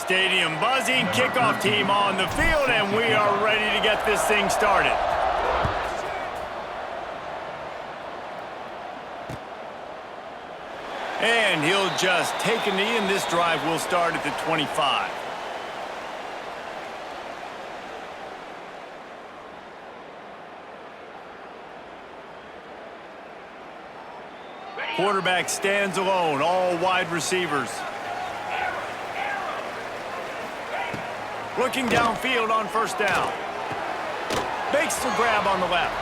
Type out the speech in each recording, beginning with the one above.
Stadium buzzing, kickoff team on the field, and we are ready to get this thing started. And he'll just take a knee, and this drive will start at the 25. Quarterback stands alone, all wide receivers. Looking downfield on first down. Makes the grab on the left.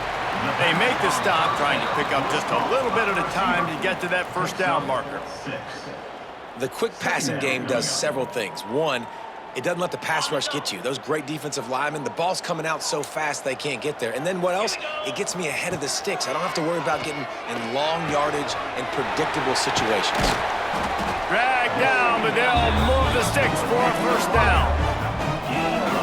They make the stop, trying to pick up just a little bit at a time to get to that first down marker. The quick passing game does several things. One, it doesn't let the pass rush get you. Those great defensive linemen, the ball's coming out so fast they can't get there. And then what else? It gets me ahead of the sticks. I don't have to worry about getting in long yardage and predictable situations. Drag down, but they'll move the sticks for a first down.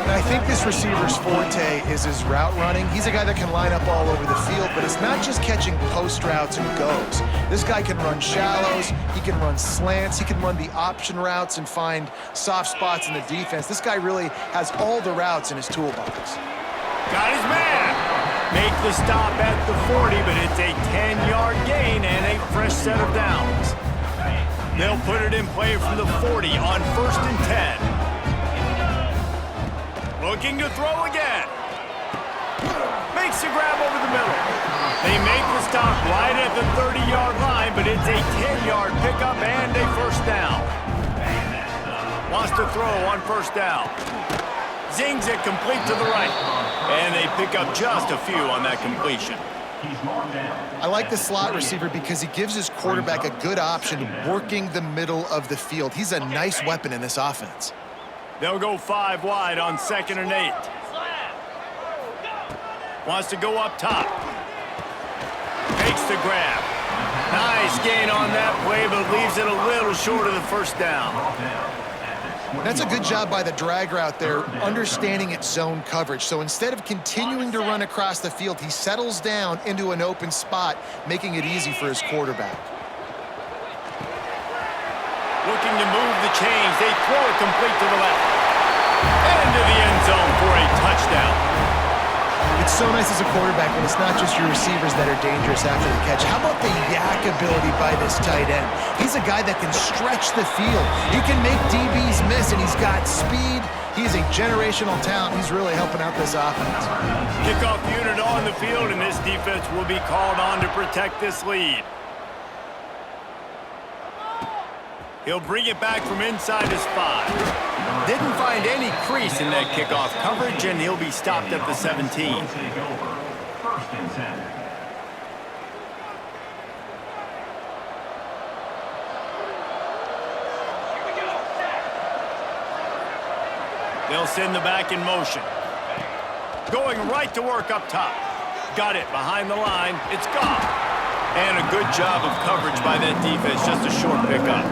I think this receiver's forte is his route running. He's a guy that can line up all over the field, but it's not just catching post routes and goes. This guy can run shallows, he can run slants, he can run the option routes and find soft spots in the defense. This guy really has all the routes in his toolbox. Got his man. Make the stop at the 40, but it's a 10-yard gain and a fresh set of downs. They'll put it in play from the 40 on 1st and 10. Looking to throw again. Makes the grab over the middle. They make the stop right at the 30-yard line, but it's a 10-yard pickup and a first down. Wants to throw on first down. Zings it complete to the right. And they pick up just a few on that completion. I like the slot receiver because he gives his quarterback a good option working the middle of the field. He's a nice weapon in this offense. They'll go 5 wide on 2nd and 8. Wants to go up top. Takes the grab. Nice gain on that play, but leaves it a little short of the first down. That's a good job by the drag route there, understanding its zone coverage. So instead of continuing to run across the field, he settles down into an open spot, making it easy for his quarterback. Looking to move the chains. They throw it complete to the left. Into the end zone for a touchdown. It's so nice as a quarterback when it's not just your receivers that are dangerous after the catch. How about the yak ability by this tight end? He's a guy that can stretch the field. He can make DBs miss, and he's got speed. He's a generational talent. He's really helping out this offense. Kickoff unit on the field, and this defense will be called on to protect this lead. He'll bring it back from inside his 5. Didn't find any crease in that kickoff coverage, and he'll be stopped at the 17. They'll send the back in motion. Going right to work up top. Got it behind the line. It's gone. And a good job of coverage by that defense. Just a short pickup.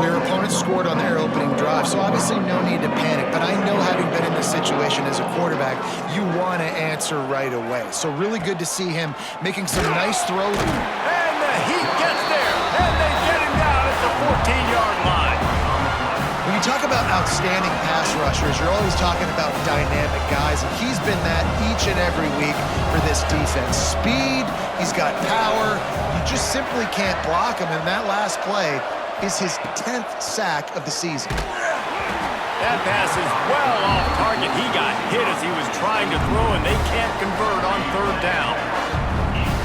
Their opponents scored on their opening drive, so obviously no need to panic. But I know, having been in this situation as a quarterback, you want to answer right away. So really good to see him making some nice throws. And the Heat gets there, and they get him down at the 14-yard line. When you talk about outstanding pass rushers, you're always talking about dynamic guys, and he's been that each and every week for this defense. Speed, he's got power. You just simply can't block him, and that last play is his 10th sack of the season. That pass is well off target. He got hit as he was trying to throw, and they can't convert on 3rd down.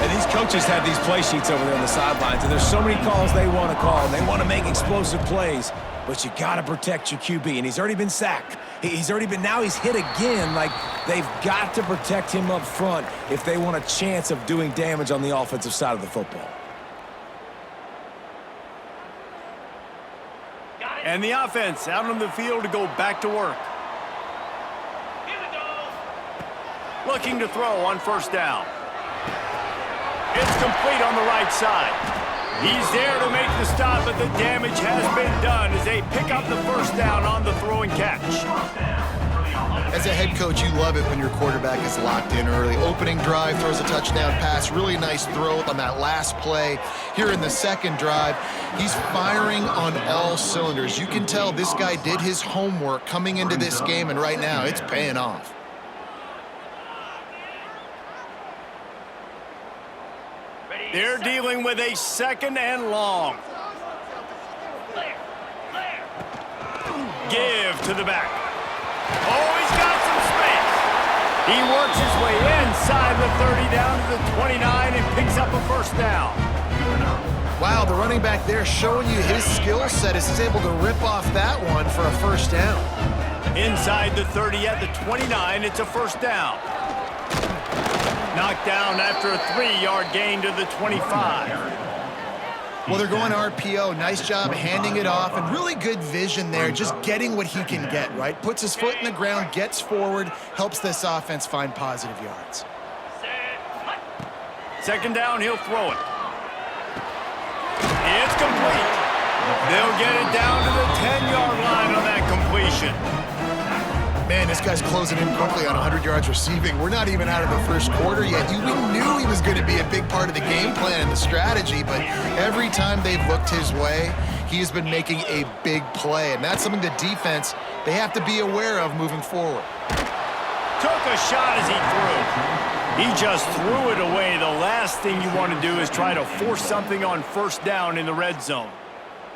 And these coaches have these play sheets over there on the sidelines, and there's so many calls they want to call. They want to make explosive plays, but you got to protect your QB, and he's already been sacked. Now he's hit again. Like, they've got to protect him up front if they want a chance of doing damage on the offensive side of the football. And the offense out on the field to go back to work. Looking to throw on 1st down. It's complete on the right side. He's there to make the stop, but the damage has been done as they pick up the 1st down on the throw and catch. As a head coach, you love it when your quarterback is locked in early. Opening drive, throws a touchdown pass, really nice throw on that last play. Here in the second drive, he's firing on all cylinders. You can tell this guy did his homework coming into this game, and right now it's paying off. They're dealing with a second and long. Give to the back. Oh, he's got some space. He works his way inside the 30 down to the 29 and picks up a first down. Wow, the running back there showing you his skill set as he's able to rip off that one for a first down. Inside the 30 at the 29, it's a first down. Knocked down after a 3-yard gain to the 25. Well, they're going RPO. Nice job handing it off, and really good vision there, just getting what he can get, right? Puts his foot in the ground, gets forward, helps this offense find positive yards. Second down, he'll throw it. It's complete. They'll get it down to the 10-yard line on that completion. Man, this guy's closing in quickly on 100 yards receiving. We're not even out of the first quarter yet. We knew he was going to be a big part of the game plan and the strategy, but every time they've looked his way, he has been making a big play, and that's something the defense, they have to be aware of moving forward. Took a shot as he threw. He just threw it away. The last thing you want to do is try to force something on first down in the red zone.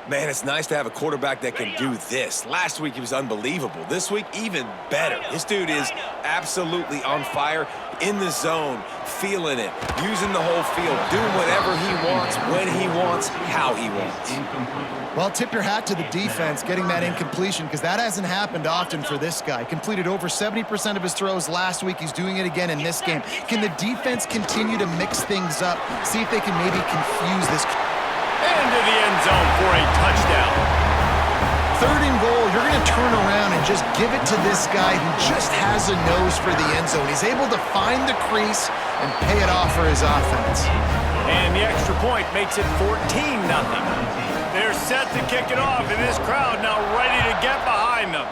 Man, it's nice to have a quarterback that can do this. Last week, he was unbelievable. This week, even better. This dude is absolutely on fire, in the zone, feeling it, using the whole field, doing whatever he wants, when he wants, how he wants. Well, tip your hat to the defense getting that incompletion, because that hasn't happened often for this guy. Completed over 70% of his throws last week. He's doing it again in this game. Can the defense continue to mix things up, see if they can maybe confuse this? Into the end zone for a touchdown. Third and goal, you're going to turn around and just give it to this guy who just has a nose for the end zone. He's able to find the crease and pay it off for his offense. And the extra point makes it 14-0. They're set to kick it off, and this crowd now ready to get behind them.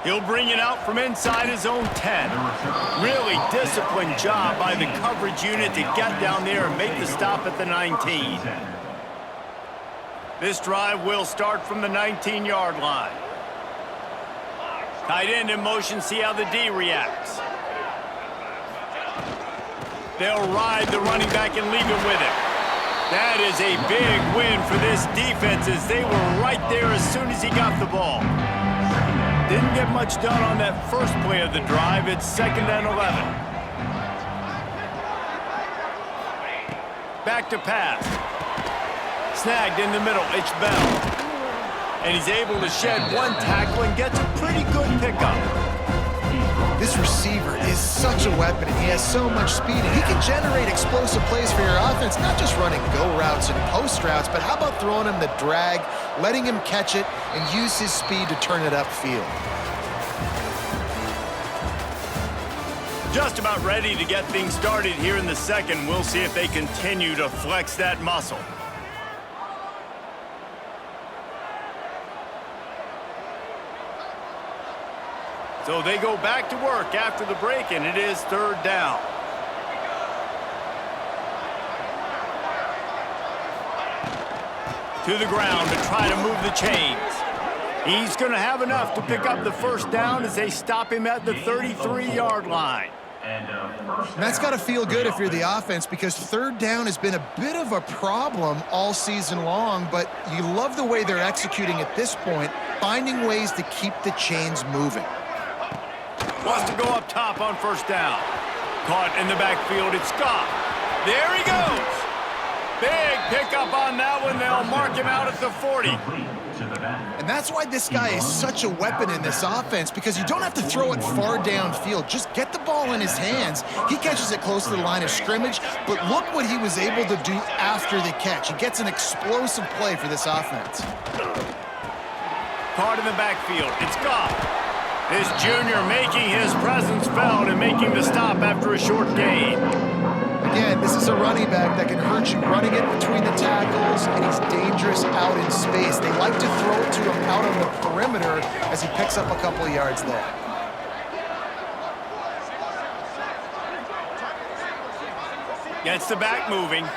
He'll bring it out from inside his own 10. Really disciplined job by the coverage unit to get down there and make the stop at the 19. This drive will start from the 19-yard line. Tight end in motion, see how the D reacts. They'll ride the running back and leave it with him. That is a big win for this defense as they were right there as soon as he got the ball. Didn't get much done on that first play of the drive. It's 2nd and 11. Back to pass. Snagged in the middle. It's Bell. And he's able to shed one tackle and gets a pretty good pickup. This receiver is such a weapon, and he has so much speed, and he can generate explosive plays for your offense, not just running go routes and post routes, but how about throwing him the drag, letting him catch it, and use his speed to turn it upfield. Just about ready to get things started here in the second. We'll see if they continue to flex that muscle. So they go back to work after the break, and it is 3rd down. To the ground to try to move the chains. He's going to have enough to pick up the first down as they stop him at the 33-yard line. And that's got to feel good if you're the offense, because 3rd down has been a bit of a problem all season long, but you love the way they're executing at this point, finding ways to keep the chains moving. Wants to go up top on first down. Caught in the backfield, it's Scott. There he goes. Big pickup on that one. They'll mark him out at the 40. And that's why this guy is such a weapon in this offense, because you don't have to throw it far downfield. Just get the ball in his hands. He catches it close to the line of scrimmage, but look what he was able to do after the catch. He gets an explosive play for this offense. Caught in the backfield, it's Scott. This junior making his presence felt and making the stop after a short gain. again, this is a running back that can hurt you running it between the tackles, and he's dangerous out in space. They like to throw it to him out on the perimeter as he picks up a couple of yards there. Gets the back moving.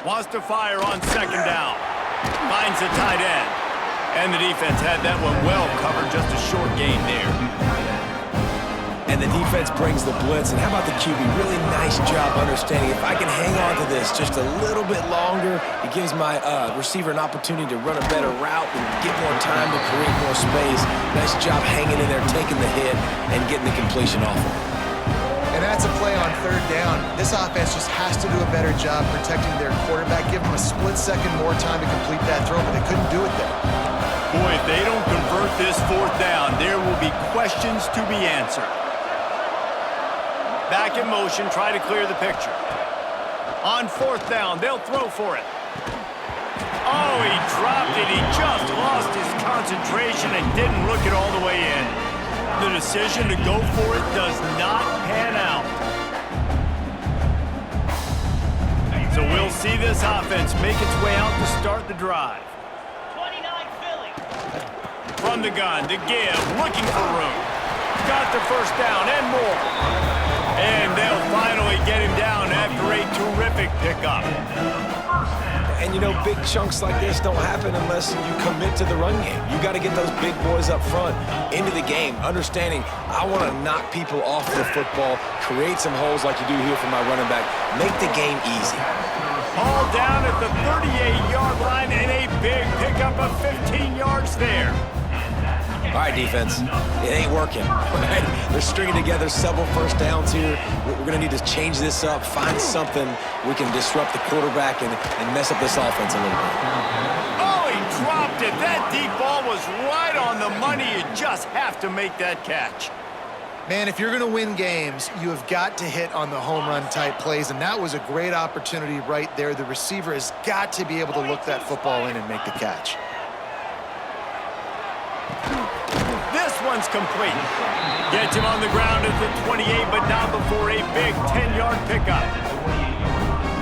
Wants to fire on second down. Finds the tight end. And the defense had that one well covered, just a short gain there. And the defense brings the blitz. And how about the QB? Really nice job understanding. If I can hang on to this just a little bit longer, it gives my receiver an opportunity to run a better route and get more time to create more space. Nice job hanging in there, taking the hit, and getting the completion off of it. And that's a play on third down. This offense just has to do a better job protecting their quarterback. Give them a split second more time to complete that throw, but they couldn't do it there. Boy, if they don't convert this fourth down, there will be questions to be answered. Back in motion, try to clear the picture. On fourth down, they'll throw for it. Oh, he dropped it. He just lost his concentration and didn't look it all the way in. The decision to go for it does not pan out. So we'll see this offense make its way out to start the drive. 29 Philly. From the gun to give, looking for room. Got the first down and more. And they'll finally get him down after a terrific pickup. And you know, big chunks like this don't happen unless you commit to the run game. You got to get those big boys up front into the game, understanding I want to knock people off the football, create some holes like you do here for my running back, make the game easy. All down at the 38-yard line and a big pickup of 15 yards there. All right, defense, it ain't working. Right? They're stringing together several first downs here. We're going to need to change this up, find something we can disrupt the quarterback and mess up this offense a little bit. Oh, he dropped it. That deep ball was right on the money. You just have to make that catch. Man, if you're going to win games, you have got to hit on the home run type plays, and that was a great opportunity right there. The receiver has got to be able to look that football in and make the catch. This one's complete. Gets him on the ground at the 28, but not before a big 10-yard pickup.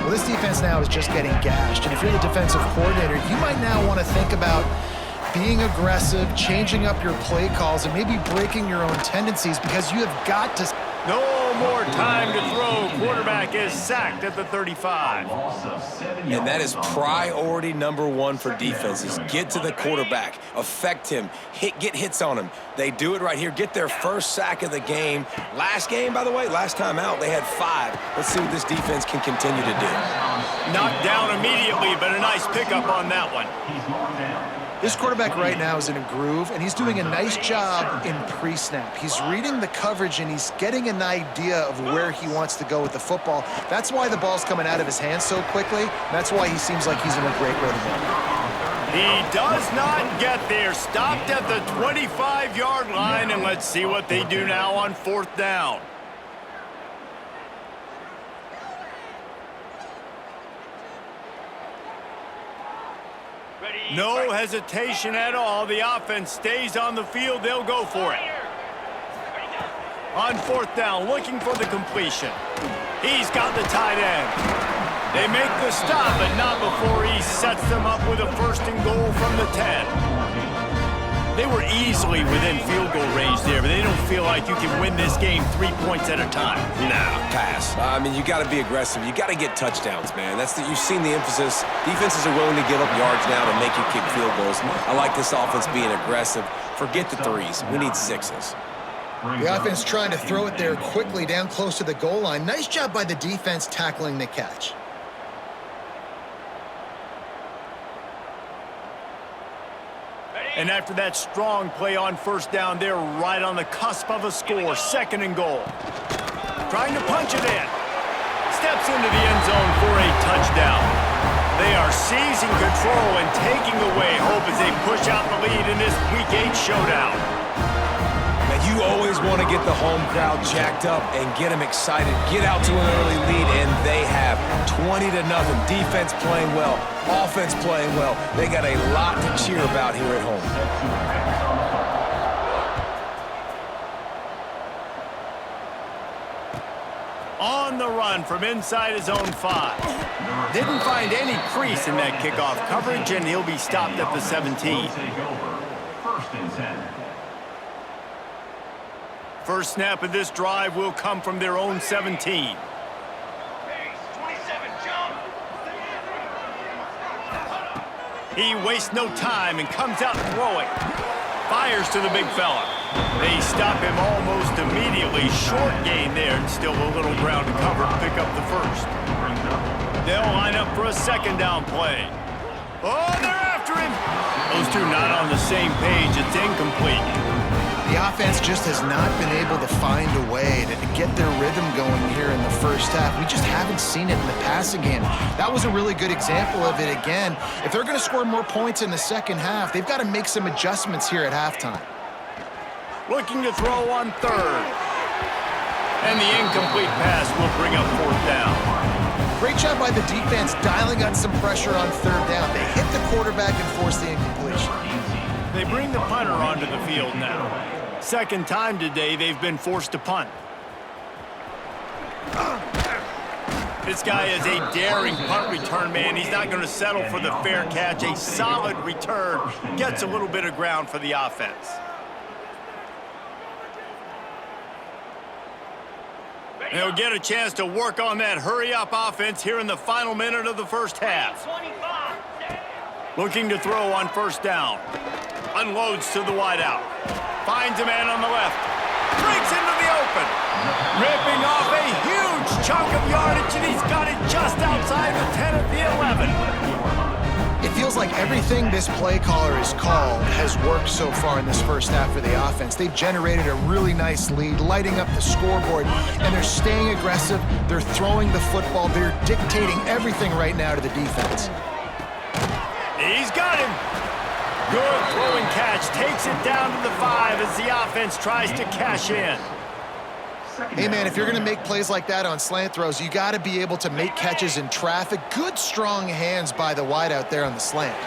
Well, this defense now is just getting gashed, and if you're the defensive coordinator, you might now want to think about being aggressive, changing up your play calls, and maybe breaking your own tendencies, because you have got to... No more time to throw. Quarterback is sacked at the 35. And that is priority number one for defenses. Get to the quarterback, affect him, get hits on him. They do it right here. Get their first sack of the game. Last game, by the way, last time out, they had 5. Let's see what this defense can continue to do. Knocked down immediately, but a nice pickup on that one. This quarterback right now is in a groove, and he's doing a nice job in pre-snap. He's reading the coverage, and he's getting an idea of where he wants to go with the football. That's why the ball's coming out of his hands so quickly. That's why he seems like he's in a great rhythm. He does not get there. Stopped at the 25-yard line, and let's see what they do now on fourth down. No hesitation at all. The offense stays on the field. They'll go for it. On fourth down, looking for the completion. He's got the tight end. They make the stop, but not before he sets them up with a first and goal from the 10. They were easily within field goal range there, but they don't feel like you can win this game 3 points at a time. Nah, pass. I mean, you got to be aggressive. You got to get touchdowns, man. You've seen the emphasis. Defenses are willing to give up yards now to make you kick field goals. I like this offense being aggressive. Forget the 3s. We need 6s. The offense trying to throw it there quickly down close to the goal line. Nice job by the defense tackling the catch. And after that strong play on first down, they're right on the cusp of a score. Second and goal. Trying to punch it in. Steps into the end zone for a touchdown. They are seizing control and taking away hope as they push out the lead in this Week 8 showdown. Man, you always want to get the home crowd jacked up and get them excited. Get out to an early lead, and they have 20-0. Defense playing well, offense playing well. They got a lot to cheer about here at home. On on the run from inside his own 5. Didn't find any crease in that kickoff coverage, and he'll be stopped at the 17. First snap of this drive will come from their own 17. He wastes no time and comes out throwing. Fires to the big fella. They stop him almost immediately. Short gain there, and still a little ground to cover to pick up the first. They'll line up for a second down play. Oh, they're after him. Those two not on the same page. It's incomplete. The offense just has not been able to find a way to get their rhythm going here in the first half. We just haven't seen it in the passing game. That was a really good example of it again. If they're going to score more points in the second half, they've got to make some adjustments here at halftime. Looking to throw on third. And the incomplete pass will bring up fourth down. Great job by the defense dialing up some pressure on third down. They hit the quarterback and forced the incompletion. They bring the punter onto the field now. Second time today they've been forced to punt. This guy is a daring punt return man. He's not going to settle for the fair catch. A solid return gets a little bit of ground for the offense. They'll get a chance to work on that hurry-up offense here in the final minute of the first half. Looking to throw on first down. Unloads to the wideout. Finds a man on the left. Breaks into the open. Ripping off a huge chunk of yardage, and he's got it just outside the 10 at the 11. It feels like everything this play caller has called has worked so far in this first half for the offense. They've generated a really nice lead, lighting up the scoreboard, and they're staying aggressive. They're throwing the football. They're dictating everything right now to the defense. He's got him. Good throwing catch. Takes it down to the 5 as the offense tries to cash in. Hey, man, if you're going to make plays like that on slant throws, you got to be able to make catches in traffic. Good, strong hands by the wideout there on the slant.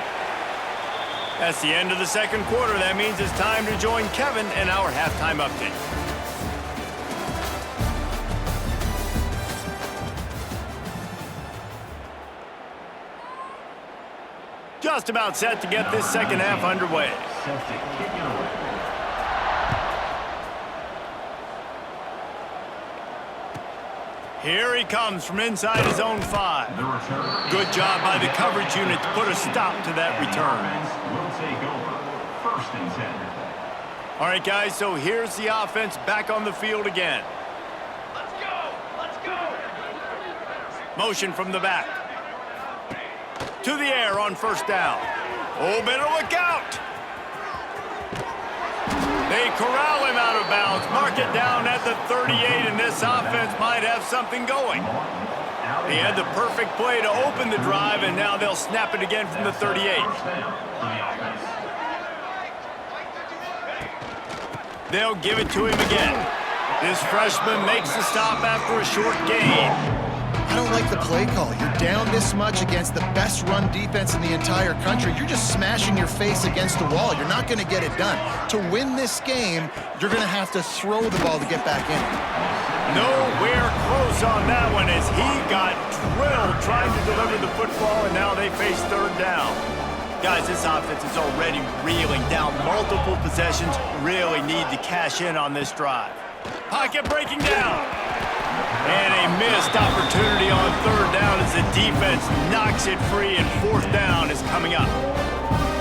That's the end of the second quarter. That means it's time to join Kevin in our halftime update. Just about set to get this second half underway. Here he comes from inside his own 5. Good job by the coverage unit to put a stop to that return. All right, guys, so here's the offense back on the field again. Let's go! Let's go! Motion from the back. To the air on first down. Oh, better look out! They corral him out of bounds, mark it down at the 38, and this offense might have something going. They had the perfect play to open the drive, and now they'll snap it again from the 38. They'll give it to him again. This freshman makes the stop after a short gain. I don't like the play call. You're down this much against the best run defense in the entire country. You're just smashing your face against the wall. You're not going to get it done. To win this game, you're going to have to throw the ball to get back in. Nowhere close on that one as he got drilled trying to deliver the football, and now they face third down. Guys, this offense is already reeling down multiple possessions. Really need to cash in on this drive. Pocket breaking down. And a missed opportunity on third down as the defense knocks it free, and fourth down is coming up.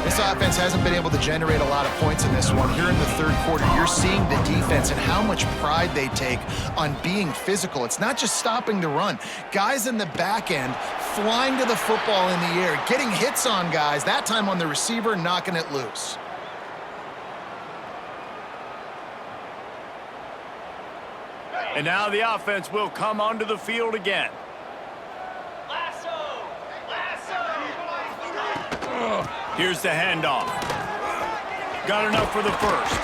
This offense hasn't been able to generate a lot of points in this one. Here in the third quarter, you're seeing the defense and how much pride they take on being physical. It's not just stopping the run. Guys in the back end flying to the football in the air, getting hits on guys, that time on the receiver, knocking it loose. And now the offense will come onto the field again. Lasso! Lasso! Here's the handoff. Got enough for the first.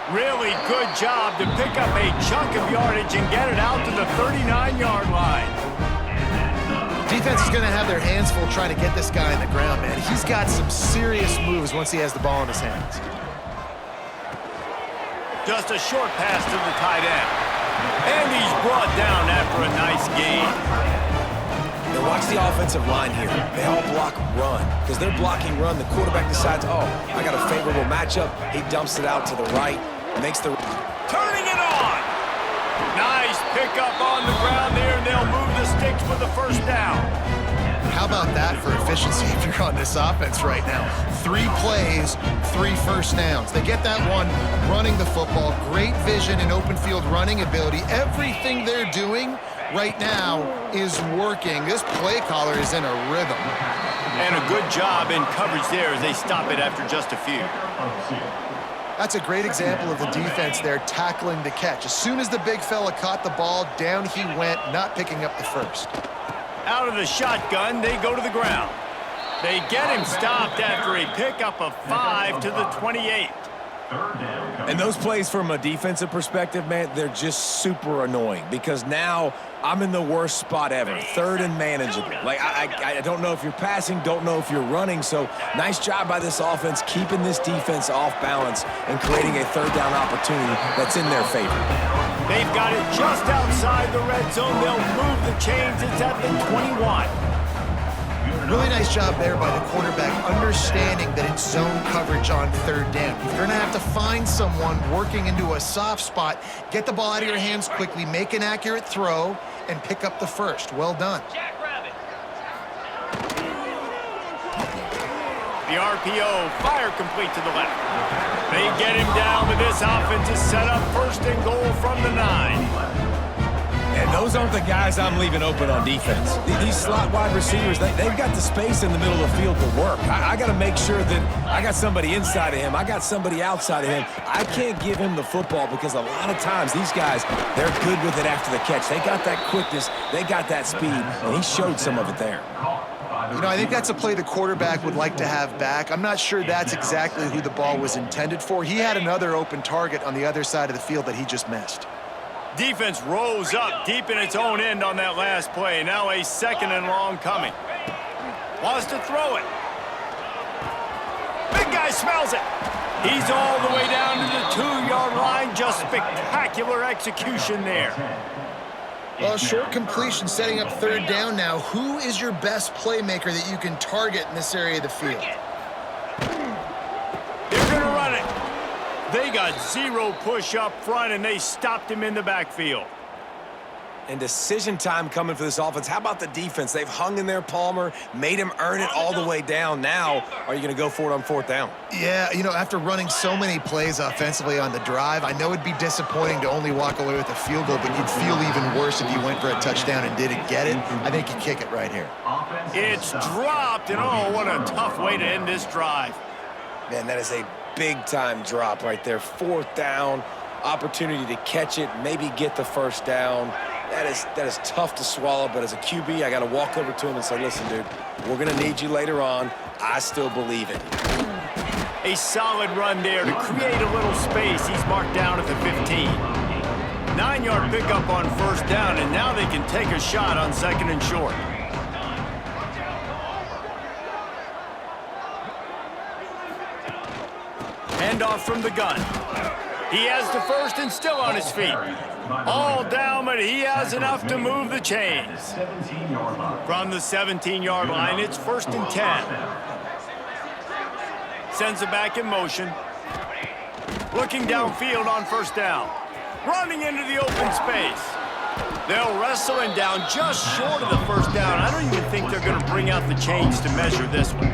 Really good job to pick up a chunk of yardage and get it out to the 39-yard line. Defense is going to have their hands full trying to get this guy on the ground, man. He's got some serious moves once he has the ball in his hands. Just a short pass to the tight end. And he's brought down after a nice gain. Now watch the offensive line here. They all block run. Because they're blocking run, the quarterback decides, oh, I got a favorable matchup. He dumps it out to the right, makes the... Turning it on. Nice pickup on the ground there, and they'll move the sticks for the first down. How about that for efficiency if you're on this offense right now? 3 plays, 3 first downs. They get that one running the football, great vision and open field running ability. Everything they're doing right now is working. This play caller is in a rhythm. And a good job in coverage there as they stop it after just a few. That's a great example of the defense there tackling the catch. As soon as the big fella caught the ball, down he went, not picking up the first. Out of the shotgun, they go to the ground. They get him stopped after a pickup of 5 to the 28. And those plays from a defensive perspective, man, they're just super annoying because now I'm in the worst spot ever, 3rd and manageable. Like, I don't know if you're passing, don't know if you're running, so nice job by this offense keeping this defense off balance and creating a 3rd down opportunity that's in their favor. They've got it just outside the red zone. They'll move the chains. It's at the 21. Really nice job there by the quarterback, understanding that it's zone coverage on 3rd down. You're going to have to find someone working into a soft spot, get the ball out of your hands quickly, make an accurate throw, and pick up the first. Well done. Jackrabbit. The RPO, fire complete to the left. They get him down, but this offense is set up 1st and goal from the 9. And those aren't the guys I'm leaving open on defense. These slot wide receivers, they've got the space in the middle of the field to work. I got to make sure that I got somebody inside of him. I got somebody outside of him. I can't give him the football because a lot of times these guys, they're good with it after the catch. They got that quickness. They got that speed, and he showed some of it there. You know, I think that's a play the quarterback would like to have back. I'm not sure that's exactly who the ball was intended for. He had another open target on the other side of the field that he just missed. Defense rose up deep in its own end on that last play. Now a 2nd and long coming. Wants to throw it. Big guy smells it. He's all the way down to the 2-yard line. Just spectacular execution there. Well, short completion setting up 3rd down now. Who is your best playmaker that you can target in this area of the field? They're going to run it. They got 0 push up front, and they stopped him in the backfield. And decision time coming for this offense. How about the defense? They've hung in there, Palmer, made him earn it all the way down. Now, are you going to go for it on 4th down? Yeah, you know, after running so many plays offensively on the drive, I know it'd be disappointing to only walk away with a field goal, but you'd feel even worse if you went for a touchdown and didn't get it. I think you kick it right here. It's dropped, and oh, what a tough way to end this drive. Man, that is a big-time drop right there. 4th down, opportunity to catch it, maybe get the 1st down. That is tough to swallow, but as a QB, I got to walk over to him and say, listen, dude, we're going to need you later on. I still believe it. A solid run there to create a little space. He's marked down at the 15. 9-yard pickup on 1st down, and now they can take a shot on 2nd and short. Handoff from the gun. He has the 1st and still on his feet. All down, but he has enough to move the chains. From the 17-yard line, it's 1st and 10. Sends it back in motion. Looking downfield on 1st down. Running into the open space. They'll wrestle him down just short of the 1st down. I don't even think they're going to bring out the chains to measure this one.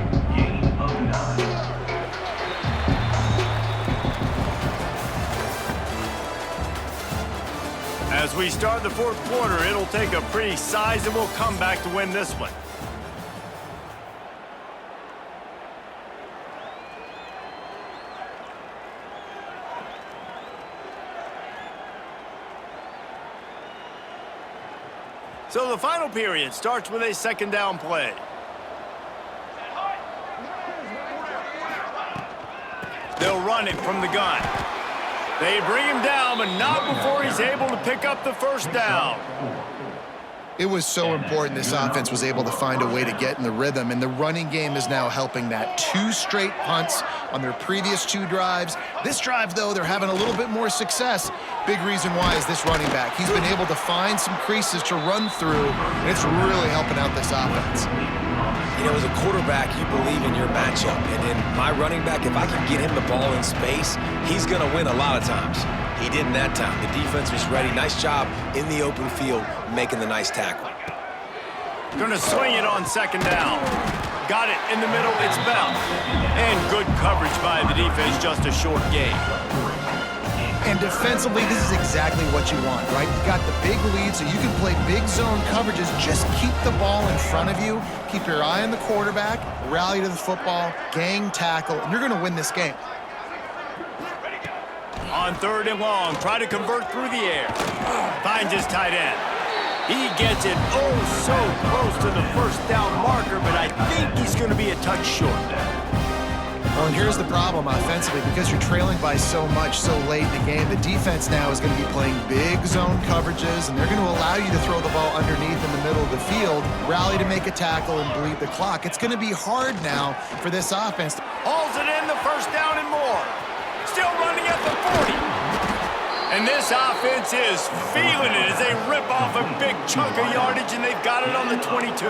As we start the 4th quarter, it'll take a pretty sizable comeback to win this one. So the final period starts with a 2nd down play. They'll run it from the gun. They bring him down, but not before he's able to pick up the 1st down. It was so important this offense was able to find a way to get in the rhythm, and the running game is now helping that. 2 straight punts on their previous 2 drives. This drive, though, they're having a little bit more success. Big reason why is this running back. He's been able to find some creases to run through, and it's really helping out this offense. You know, as a quarterback, you believe in your matchup. And in my running back, if I can get him the ball in space, he's going to win a lot of times. He didn't that time. The defense was ready. Nice job in the open field making the nice tackle. Gonna swing it on second down. Got it in the middle, it's bounced. And good coverage by the defense, just a short gain. And defensively, this is exactly what you want, right? You got the big lead, so you can play big zone coverages. Just keep the ball in front of you. Keep your eye on the quarterback, rally to the football, gang tackle, and you're gonna win this game. On 3rd and long, try to convert through the air. Finds his tight end. He gets it so close to the first down marker, but I think he's going to be a touch short. Well, and here's the problem offensively. Because you're trailing by so much so late in the game, the defense now is going to be playing big zone coverages, and they're going to allow you to throw the ball underneath in the middle of the field, rally to make a tackle, and bleed the clock. It's going to be hard now for this offense. Hauls it in, the first down and more. Still running at the 40. And this offense is feeling it as they rip off a big chunk of yardage, and they've got it on the 22.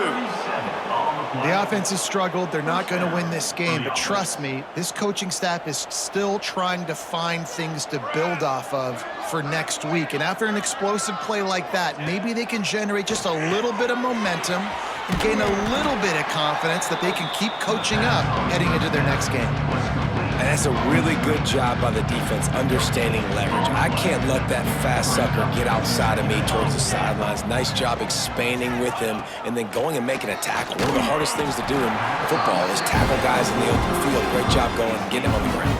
The offense has struggled. They're not going to win this game, but trust me, this coaching staff is still trying to find things to build off of for next week. And after an explosive play like that, maybe they can generate just a little bit of momentum and gain a little bit of confidence that they can keep coaching up heading into their next game. And that's a really good job by the defense, understanding leverage. I can't let that fast sucker get outside of me towards the sidelines. Nice job expanding with him and then going and making a tackle. One of the hardest things to do in football is tackle guys in the open field. Great job going and getting him on the ground.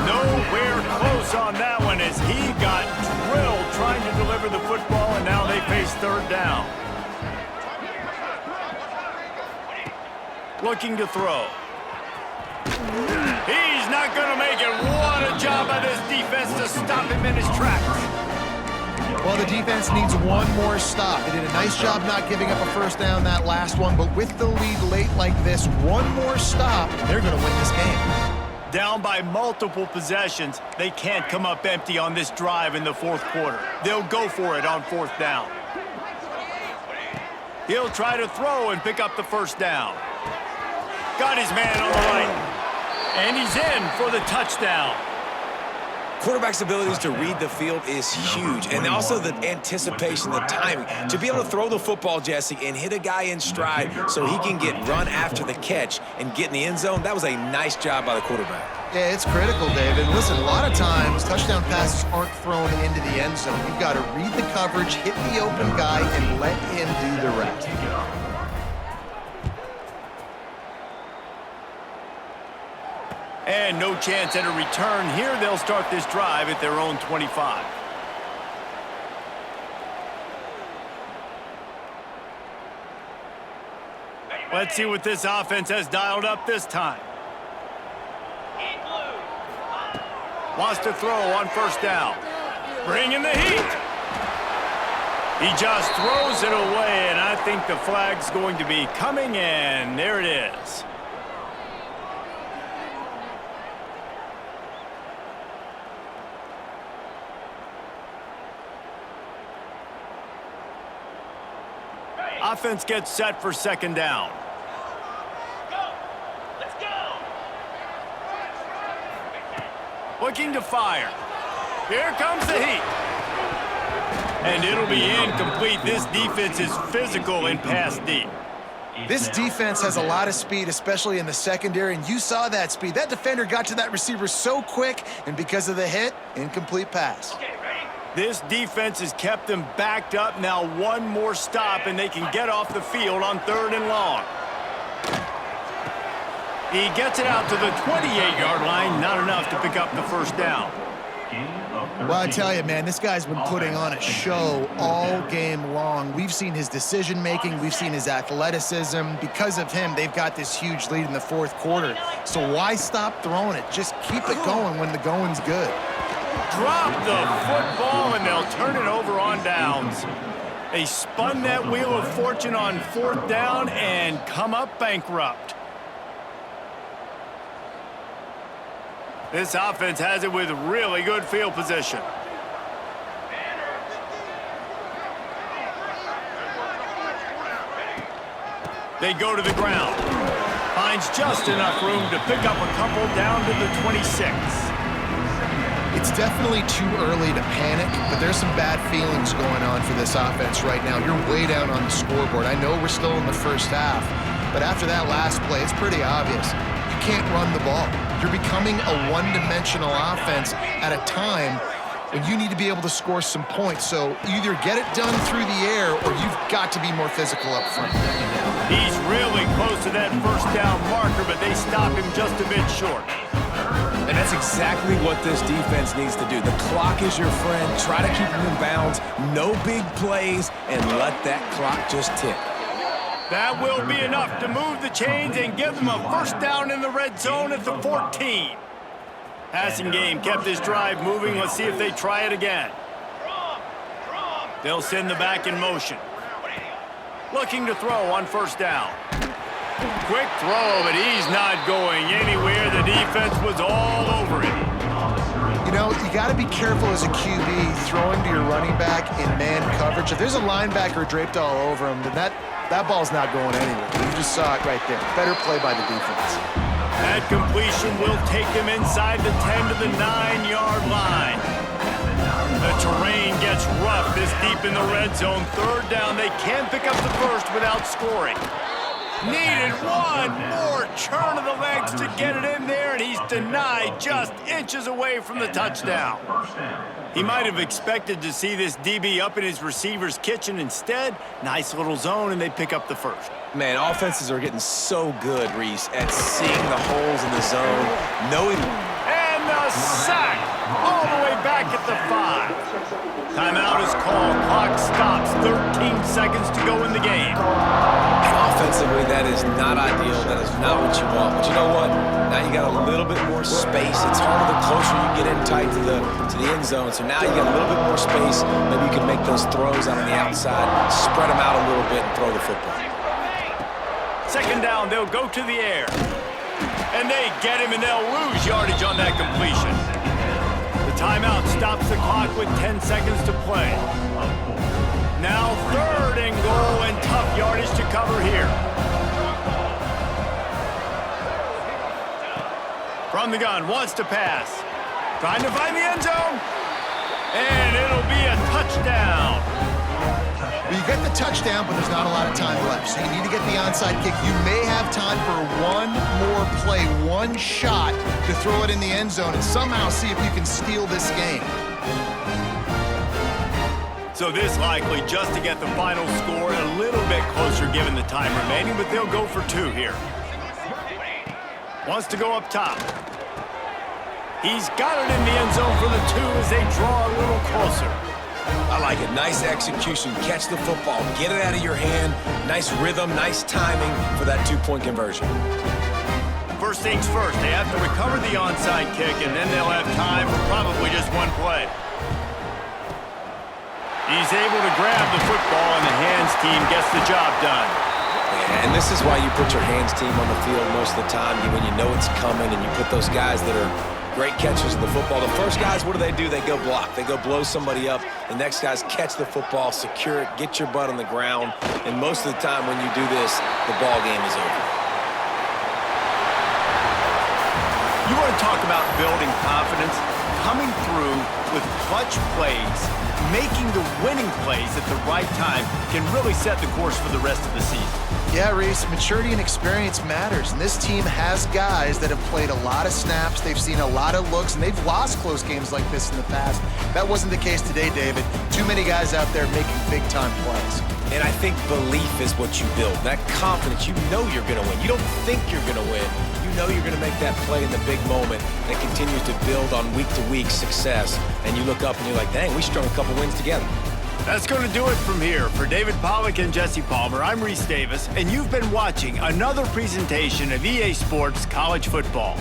Nowhere close on that one as he got drilled trying to deliver the football, and now they face 3rd down. Looking to throw. He's not going to make it. What a job by this defense to stop him in his tracks. Well, the defense needs one more stop. They did a nice job not giving up a first down that last one, but with the lead late like this, one more stop, they're going to win this game. Down by multiple possessions, they can't come up empty on this drive in the 4th quarter. They'll go for it on 4th down. He'll try to throw and pick up the first down. Got his man on the right. And he's in for the touchdown. Quarterback's abilities to read the field is huge. And also the anticipation, the timing. To be able to throw the football, Jesse, and hit a guy in stride so he can get run after the catch and get in the end zone, that was a nice job by the quarterback. Yeah, it's critical, David. Listen, a lot of times, touchdown passes aren't thrown into the end zone. You've got to read the coverage, hit the open guy, and let him do the rest. And no chance at a return here. They'll start this drive at their own 25. Let's see what this offense has dialed up this time. Wants to throw on first down. Bringing the heat. He just throws it away, and I think the flag's going to be coming in. There it is. Offense gets set for second down. Go! Let's go! Looking to fire. Here comes the heat. And it'll be incomplete. This defense is physical and pass deep. This defense has a lot of speed, especially in the secondary, and you saw that speed. That defender got to that receiver so quick, and because of the hit, incomplete pass. Okay, ready? This defense has kept them backed up. Now one more stop, and they can get off the field on 3rd and long. He gets it out to the 28-yard line. Not enough to pick up the first down. Well, I tell you, man, this guy's been putting on a show all game long. We've seen his decision-making. We've seen his athleticism. Because of him, they've got this huge lead in the 4th quarter. So why stop throwing it? Just keep it going when the going's good. Drop the football, and they'll turn it over on downs. They spun that wheel of fortune on 4th down and come up bankrupt. This offense has it with really good field position. They go to the ground. Finds just enough room to pick up a couple down to the 26. It's definitely too early to panic, but there's some bad feelings going on for this offense right now. You're way down on the scoreboard. I know we're still in the first half, but after that last play, it's pretty obvious. You can't run the ball. You're becoming a one-dimensional offense at a time when you need to be able to score some points. So either get it done through the air or you've got to be more physical up front. He's really close to that 1st down marker, but they stop him just a bit short. And that's exactly what this defense needs to do. The clock is your friend. Try to keep them in bounds. No big plays, and let that clock just tick. That will be enough to move the chains and give them a 1st down in the red zone at the 14. Passing game kept this drive moving. Let's see if they try it again. They'll send the back in motion. Looking to throw on 1st down. Quick throw, but he's not going anywhere. The defense was all over it. You know, you got to be careful as a QB throwing to your running back in man coverage. If there's a linebacker draped all over him, then that ball's not going anywhere. You just saw it right there. Better play by the defense. That completion will take them inside the 10 to the 9-yard line. The terrain gets rough this deep in the red zone. 3rd down, they can pick up the first without scoring. Needed one more turn of the legs to get it in there, and he's denied just inches away from the touchdown. He might have expected to see this DB up in his receiver's kitchen. Instead, nice little zone, and they pick up the first. Man, offenses are getting so good, Reese, at seeing the holes in the zone, knowing... And the sack all the way back at the 5. Timeout is called. Clock stops. 13 seconds to go in the game. Offensively, that is not ideal. That is not what you want. But you know what? Now you got a little bit more space. It's harder the closer you get in tight to the end zone. So now you got a little bit more space. Maybe you can make those throws out on the outside, spread them out a little bit, and throw the football. 2nd down, they'll go to the air. And they get him, and they'll lose yardage on that completion. The timeout stops the clock with 10 seconds to play. Now 3rd and goal, and tough yardage to cover here. From the gun, wants to pass. Trying to find the end zone. And it'll be a touchdown. Well, you get the touchdown, but there's not a lot of time left, so you need to get the onside kick. You may have time for one more play, one shot to throw it in the end zone and somehow see if you can steal this game. So this likely just to get the final score a little bit closer given the time remaining, but they'll go for 2 here. Wants to go up top. He's got it in the end zone for the 2 as they draw a little closer. I like it. Nice execution. Catch the football. Get it out of your hand. Nice rhythm, nice timing for that 2-point conversion. First things first, they have to recover the onside kick, and then they'll have time for probably just one play. He's able to grab the football, and the hands team gets the job done. Yeah, and this is why you put your hands team on the field most of the time, when you know it's coming, and you put those guys that are great catchers of the football. The first guys, what do? They go block. They go blow somebody up. The next guys catch the football, secure it, get your butt on the ground. And most of the time when you do this, the ball game is over. You want to talk about building confidence? Coming through with clutch plays, making the winning plays at the right time can really set the course for the rest of the season. Yeah, Reese, maturity and experience matters, and this team has guys that have played a lot of snaps, they've seen a lot of looks, and they've lost close games like this in the past. That wasn't the case today, David. Too many guys out there making big-time plays. And I think belief is what you build. That confidence, you know you're going to win. You don't think you're going to win. You know you're going to make that play in the big moment that continues to build on week-to-week success. And you look up and you're like, dang, we strung a couple wins together. That's going to do it from here. For David Pollack and Jesse Palmer, I'm Reese Davis, and you've been watching another presentation of EA Sports College Football.